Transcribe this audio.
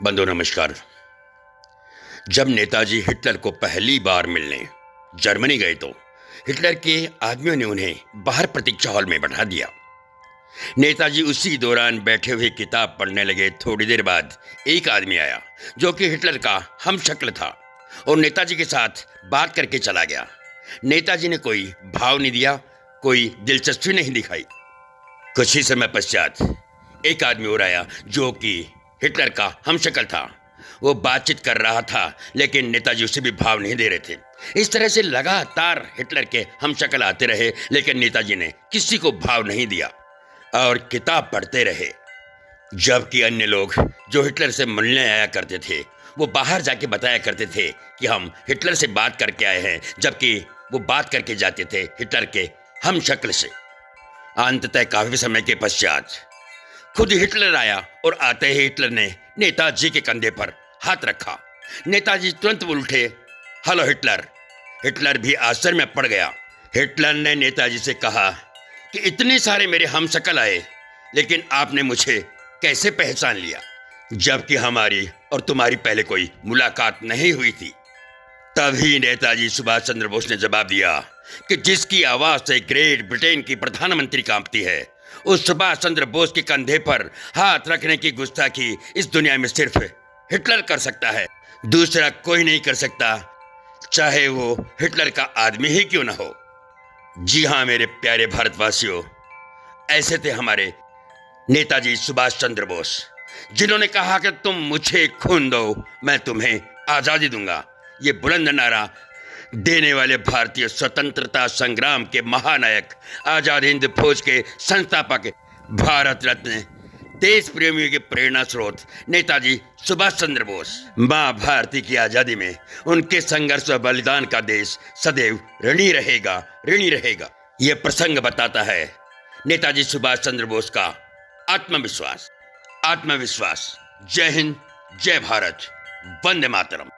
बंधु नमस्कार। जब नेताजी हिटलर को पहली बार मिलने जर्मनी गए तो हिटलर के आदमियों ने उन्हें बाहर प्रतीक्षा हॉल में बैठा दिया। नेताजी उसी दौरान बैठे हुए किताब पढ़ने लगे। थोड़ी देर बाद एक आदमी आया जो कि हिटलर का हमशक्ल था और नेताजी के साथ बात करके चला गया। नेताजी ने कोई भाव नहीं दिया, कोई दिलचस्पी नहीं दिखाई। कुछ ही समय पश्चात एक आदमी और आया जो कि हिटलर का हमशक्ल था। वो बातचीत कर रहा था लेकिन नेताजी उसे भी भाव नहीं दे रहे थे। इस तरह से लगातार हिटलर के हमशक्ल आते रहे लेकिन नेताजी ने किसी को भाव नहीं दिया और किताब पढ़ते रहे। जबकि अन्य लोग जो हिटलर से मिलने आया करते थे वो बाहर जाके बताया करते थे कि हम हिटलर से बात करके आए हैं, जबकि वो बात करके जाते थे हिटलर के हमशक्ल से। अंततः काफी समय के पश्चात खुद हिटलर आया और आते ही हिटलर ने नेताजी के कंधे पर हाथ रखा। नेताजी तुरंत बोल उठे, हेलो हिटलर। हिटलर भी आश्चर्य में पड़ गया। हिटलर ने नेताजी से कहा कि इतने सारे मेरे हमशक्ल आए लेकिन आपने मुझे कैसे पहचान लिया, जबकि हमारी और तुम्हारी पहले कोई मुलाकात नहीं हुई थी। तभी नेताजी सुभाष चंद्र बोस ने जवाब दिया कि जिसकी आवाज से ग्रेट ब्रिटेन की प्रधानमंत्री कांपती है, उस सुभाष चंद्र बोस के कंधे पर हाथ रखने की गुस्ताखी इस दुनिया में सिर्फ हिटलर कर सकता है, दूसरा कोई नहीं कर सकता, चाहे वो हिटलर का आदमी ही क्यों ना हो। जी हाँ मेरे प्यारे भारतवासियों, ऐसे थे हमारे नेताजी सुभाष चंद्र बोस, जिन्होंने कहा कि तुम मुझे खून दो, मैं तुम्हें आजादी दूंगा। ये बुलंद नारा देने वाले भारतीय स्वतंत्रता संग्राम के महानायक, आजाद हिंद फौज के संस्थापक, भारत रत्न, देश प्रेमियों के प्रेरणा स्रोत नेताजी सुभाष चंद्र बोस। मां भारती की आजादी में उनके संघर्ष और बलिदान का देश सदैव ऋणी रहेगा, ऋणी रहेगा। यह प्रसंग बताता है नेताजी सुभाष चंद्र बोस का आत्मविश्वास। जय हिंद, जय भारत, वंदे मातरम।